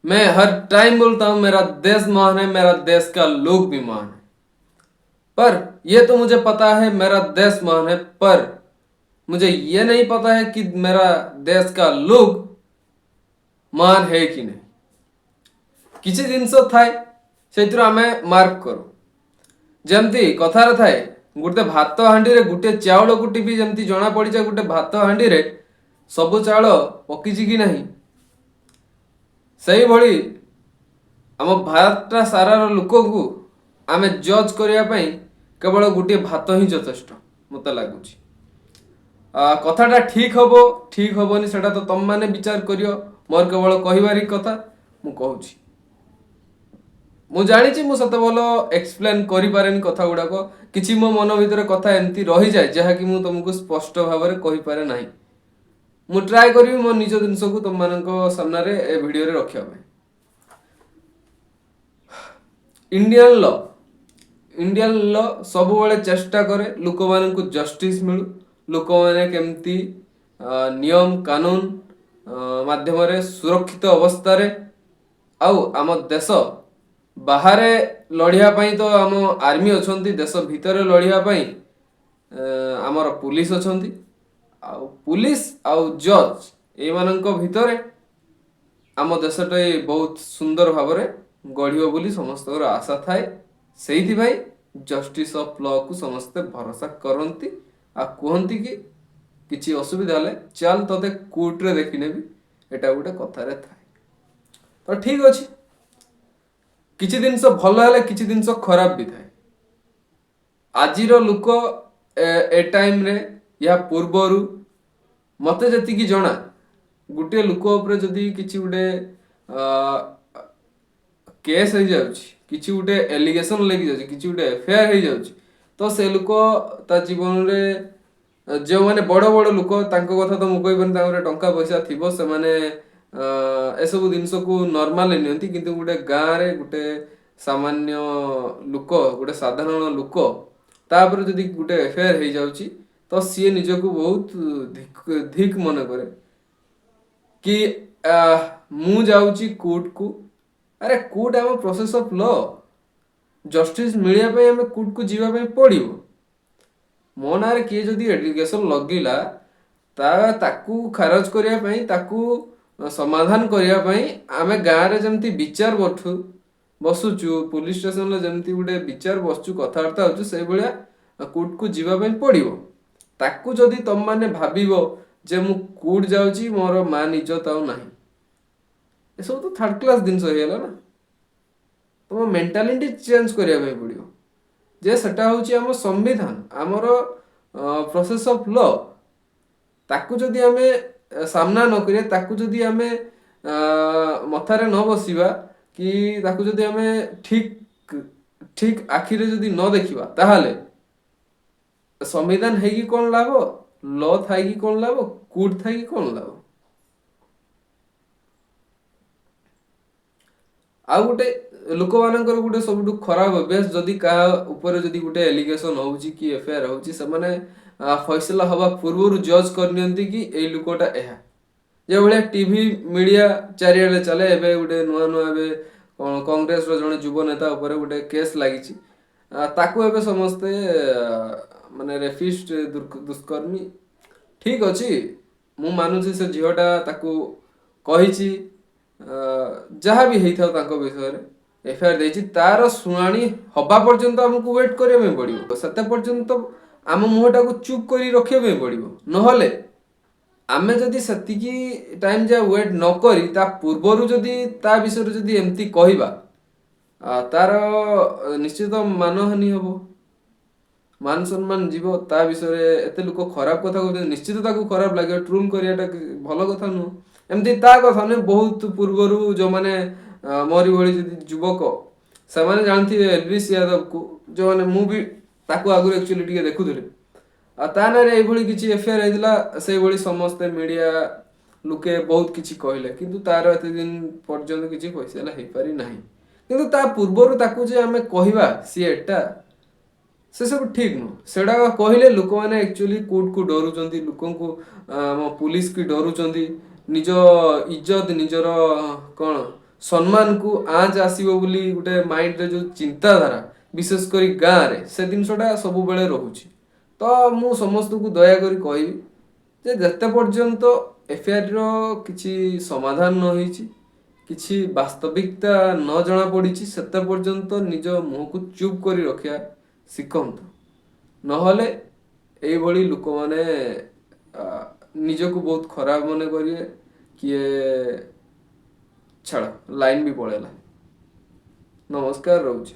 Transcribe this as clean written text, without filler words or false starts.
मैं हर टाइम बोलता हूँ मेरा देश महान है, मेरा देश का लोग भी महान है। पर यह तो मुझे पता है मेरा देश महान है, पर मुझे ये नहीं पता है कि मेरा देश का लोग महान है कि नहीं। କିଛି ଜିନିଷ ଥାଏ ସେଇଥିରୁ ଆମେ ମାର୍କ କରୁ। ଯେମିତି କଥାରେ ଥାଏ ଗୋଟେ ଭାତ ହାଣ୍ଡିରେ ଗୋଟେ ଚାଉଳ କୁଟିବି ଯେମିତି ଜଣା ପଡ଼ିଯାଏ ଗୋଟେ ଭାତ ହାଣ୍ଡିରେ ସବୁ ଚାଉଳ ପକିଛି କି ନାହିଁ, ସେଇଭଳି ଆମ ଭାରତଟା ସାରାର ଲୋକଙ୍କୁ ଆମେ ଜଜ୍ କରିବା ପାଇଁ କେବଳ ଗୋଟିଏ ଭାତ ହିଁ ଯଥେଷ୍ଟ ମୋତେ ଲାଗୁଛି। କଥାଟା ଠିକ୍ ହବ ଠିକ୍ ହବନି ସେଟା ତ ତମମାନେ ବିଚାର କରିବ, ମୋର କେବଳ କହିବାରି କଥା ମୁଁ କହୁଛି। ମୁଁ ଜାଣିଛି ମୁଁ ସେତେ ଭଲ ଏକ୍ସପ୍ଲେନ୍ କରିପାରେନି କଥା ଗୁଡ଼ାକ, କିଛି ମୋ ମନ ଭିତରେ କଥା ଏମିତି ରହିଯାଏ ଯାହାକି ମୁଁ ତମକୁ ସ୍ପଷ୍ଟ ଭାବରେ କହିପାରେ ନାହିଁ। ମୁଁ ଟ୍ରାଏ କରିବି ମୋ ନିଜ ଜିନିଷକୁ ତମମାନଙ୍କ ସାମ୍ନାରେ ଏ ଭିଡ଼ିଓରେ ରଖିବା ପାଇଁ। ଇଣ୍ଡିଆନ ଲ ସବୁବେଳେ ଚେଷ୍ଟା କରେ ଲୋକମାନଙ୍କୁ ଜଷ୍ଟିସ୍ ମିଳୁ, ଲୋକମାନେ କେମିତି ନିୟମ କାନୁନ ମାଧ୍ୟମରେ ସୁରକ୍ଷିତ ଅବସ୍ଥାରେ, ଆଉ ଆମ ଦେଶ ବାହାରେ ଲଢ଼ିବା ପାଇଁ ତ ଆମ ଆର୍ମି ଅଛନ୍ତି, ଦେଶ ଭିତରେ ଲଢ଼ିବା ପାଇଁ ଆମର ପୁଲିସ ଅଛନ୍ତି। ଆଉ ପୁଲିସ ଆଉ ଜଜ୍ ଏଇମାନଙ୍କ ଭିତରେ ଆମ ଦେଶଟା ବହୁତ ସୁନ୍ଦର ଭାବରେ ଗଢ଼ିବ ବୋଲି ସମସ୍ତଙ୍କର ଆଶା ଥାଏ। ସେଇଥିପାଇଁ ଜଷ୍ଟିସ୍ ଅଫ୍ ଲକୁ ସମସ୍ତେ ଭରସା କରନ୍ତି ଆଉ କୁହନ୍ତି କି କିଛି ଅସୁବିଧା ହେଲେ ଚାଲ ତତେ କୋର୍ଟରେ ଦେଖିନେବି, ଏଟା ଗୋଟେ କଥାରେ ଥାଏ। ତ ଠିକ୍ ଅଛି, କିଛି ଜିନିଷ ଭଲ ହେଲେ କିଛି ଜିନିଷ ଖରାପ ବି ଥାଏ। ଆଜିର ଲୋକ ଏ ଟାଇମରେ ଏହା ପୂର୍ବରୁ ମୋତେ ଯେତିକି ଜଣା ଗୋଟିଏ ଲୋକ ଉପରେ ଯଦି କିଛି ଗୋଟେ କେସ୍ ହେଇଯାଉଛି, କିଛି ଗୋଟେ ଏଲିଗେସନ୍ ଲାଗିଯାଉଛି, କିଛି ଗୋଟେ ଏଫଆଇଆର ହେଇଯାଉଛି, ତ ସେ ଲୋକ ତା ଜୀବନରେ ଯେଉଁମାନେ ବଡ଼ ବଡ଼ ଲୋକ ତାଙ୍କ କଥା ତ ମୁଁ କହିବିନି, ତାଙ୍କର ଟଙ୍କା ପଇସା ଥିବ ସେମାନେ ଏସବୁ ଜିନିଷକୁ ନର୍ମାଲି ନିଅନ୍ତି, କିନ୍ତୁ ଗୋଟେ ଗାଁରେ ଗୋଟେ ସାମାନ୍ୟ ଲୋକ, ଗୋଟେ ସାଧାରଣ ଲୋକ ତାପରେ ଯଦି ଗୋଟେ ଏଫଆଇଆର ହେଇଯାଉଛି ତ ସିଏ ନିଜକୁ ବହୁତ ଧିକ୍ ମନେ କରେ କି ମୁଁ ଯାଉଛି କୋର୍ଟକୁ। ଆରେ କୋର୍ଟ ଆମ ପ୍ରୋସେସ୍ ଅଫ୍ ଲ, ଜଷ୍ଟିସ୍ ମିଳିବା ପାଇଁ ଆମେ କୋର୍ଟକୁ ଯିବା ପାଇଁ ପଡ଼ିବ। ମୋ ନାଁରେ କିଏ ଯଦି ଏଲିଗେସନ୍ ଲଗିଲା ତାକୁ ଖାରଜ କରିବା ପାଇଁ, ତାକୁ ସମାଧାନ କରିବା ପାଇଁ ଆମେ ଗାଁରେ ଯେମିତି ବିଚାର ବସୁଛୁ, ପୁଲିସ ଷ୍ଟେସନରେ ଯେମିତି ଗୋଟେ ବିଚାର ବସୁଛୁ, କଥାବାର୍ତ୍ତା ହେଉଛୁ, ସେଇଭଳିଆ କୋର୍ଟକୁ ଯିବା ପାଇଁ ପଡ଼ିବ। ତାକୁ ଯଦି ତମମାନେ ଭାବିବ ଯେ ମୁଁ କୋର୍ଟ ଯାଉଛି ମୋର ମାନ ଇଜ୍ଜତ ଆଉ ନାହିଁ, ଏସବୁ ତ ଥାର୍ଡ କ୍ଲାସ୍ ଜିନିଷ ହେଇଗଲା ନା। ତମ ମେଣ୍ଟାଲିଟି ଚେଞ୍ଜ କରିବା ପାଇଁ ପଡ଼ିବ ଯେ ସେଟା ହେଉଛି ଆମ ସମ୍ବିଧାନ, ଆମର ପ୍ରୋସେସ୍ ଅଫ୍ ଲ। ତାକୁ ଯଦି ଆମେ ସାମ୍ନା ନ କରିବା, ତାକୁ ଯଦି ଆମେ ମଥାରେ ନ ବସିବା, କି ତାକୁ ଯଦି ଆମେ ଠିକ୍ ଆଖିରେ ଯଦି ନ ଦେଖିବା, ତାହେଲେ ସମ୍ବିଧାନ ହେଇକି କ'ଣ ଲାଭ, ଲ ଥାଇକି କ'ଣ ଲାଭ, କୋର୍ଟ ଥାଇକି କ'ଣ ଲାଭ। ଆଉ ଗୋଟେ ଲୋକମାନଙ୍କର ଗୋଟେ ସବୁଠୁ ଖରାପ ଅଭ୍ୟାସ, ଯଦି କାହା ଉପରେ ଯଦି ଗୋଟେ ଏଲିଗେସନ୍ ହେଉଛି କି ଏଫଆଇଆର ହେଉଛି, ସେମାନେ ଫଇସଲା ହେବା ପୂର୍ବରୁ ଜଜ୍ କରିନିଅନ୍ତି କି ଏଇ ଲୋକଟା ଏହା। ଯେଭଳିଆ ଟିଭି ମିଡ଼ିଆ ଚାରିଆଡ଼େ ଚାଲେ, ଏବେ ଗୋଟେ ନୂଆ ଏବେ କଂଗ୍ରେସର ଜଣେ ଯୁବ ନେତା ଉପରେ ଗୋଟେ କେସ୍ ଲାଗିଛି, ତାକୁ ଏବେ ସମସ୍ତେ ମାନେ ରେଫିଷ୍ଟ ଦୁଷ୍କର୍ମୀ। ଠିକ୍ ଅଛି, ମୁଁ ମାନୁଛି ସେ ଝିଅଟା ତାକୁ କହିଛି, ଯାହା ବି ହେଇଥାଉ ତାଙ୍କ ବିଷୟରେ ଏଫଆଇଆର ଦେଇଛି, ତାର ଶୁଣାଣି ହେବା ପର୍ଯ୍ୟନ୍ତ ଆମକୁ ୱେଟ୍ କରିବା ପାଇଁ ପଡ଼ିବ। ସେତେ ପର୍ଯ୍ୟନ୍ତ ଆମ ମୁହଁଟାକୁ ଚୁପ୍ କରି ରଖିବା ପାଇଁ ପଡ଼ିବ। ନହେଲେ ଆମେ ଯଦି ସେତିକି ଟାଇମ୍ ଯାଏ ୱେଟ୍ ନ କରି ତା ପୂର୍ବରୁ ଯଦି ତା ବିଷୟରେ ଯଦି ଏମିତି କହିବା, ତାର ନିଶ୍ଚିତ ମାନହାନି ହେବ, ମାନ ସମ୍ମାନ ଯିବ। ତା ବିଷୟରେ ଏତେ ଲୋକ ଖରାପ କଥା କହୁଛନ୍ତି, ନିଶ୍ଚିତ ତାକୁ ଖରାପ ଲାଗିବ। ଟ୍ରୋଲ୍ କରିବାଟା ଭଲ କଥା ନୁହଁ। ଏମିତି ତା କଥା ନୁହେଁ, ବହୁତ ପୂର୍ବରୁ ଯେଉଁମାନେ ମୋରି ଭଳି ଯଦି ଯୁବକ ସେମାନେ ଜାଣିଥିବେ ଏଲଭିସ୍ ଯାଦବକୁ, ଯେଉଁମାନେ ମୁଁ ବି ତାକୁ ଆଗରୁ ଆକ୍ଚୁଆଲି ଟିକେ ଦେଖୁଥିଲି, ଆଉ ତା ନାଁରେ ଏଇଭଳି କିଛି ଏଫଆଇଆର ହେଇଥିଲା, ସେଇଭଳି ସମସ୍ତେ ମିଡ଼ିଆ ଲୋକେ ବହୁତ କିଛି କହିଲେ, କିନ୍ତୁ ତାର ଏତେ ଦିନ ପର୍ଯ୍ୟନ୍ତ କିଛି ଫଇସଲା ହେଇପାରି ନାହିଁ। କିନ୍ତୁ ତା ପୂର୍ବରୁ ତାକୁ ଯେ ଆମେ କହିବା ସିଏ ଏଟା, ସେସବୁ ଠିକ୍ ନୁହଁ। ସେଟା କହିଲେ ଲୋକମାନେ ଆକ୍ଚୁଆଲି କୋର୍ଟକୁ ଡରୁଛନ୍ତି, ଲୋକଙ୍କୁ ଆମ ପୁଲିସକୁ ଡରୁଛନ୍ତି, ନିଜ ଇଜ୍ଜତ ନିଜର କ'ଣ ସମ୍ମାନକୁ ଆଞ୍ଚ ଆସିବ ବୋଲି ଗୋଟେ ମାଇଣ୍ଡରେ ଯୋଉ ଚିନ୍ତାଧାରା ବିଶେଷ କରି ଗାଁରେ ସେ ଜିନିଷଟା ସବୁବେଳେ ରହୁଛି। ତ ମୁଁ ସମସ୍ତଙ୍କୁ ଦୟାକରି କହିବି ଯେ ଯେତେ ପର୍ଯ୍ୟନ୍ତ ଏଫଆଇଆର କିଛି ସମାଧାନ ନ ହେଇଛି, କିଛି ବାସ୍ତବିକତା ନ ଜଣା ପଡ଼ିଛି, ସେତେ ପର୍ଯ୍ୟନ୍ତ ନିଜ ମୁହଁକୁ ଚୁପ୍ କରି ରଖିବା ଶିଖନ୍ତୁ। ନହେଲେ ଏଇଭଳି ଲୋକମାନେ ଆ, ନିଜକୁ ବହୁତ ଖରାପ ମନେ କରିବେ। କିଏ ଛାଡ଼, ଲାଇନ୍ ବି ପଳେଇଲା। ନମସ୍କାର, ରହୁଛି।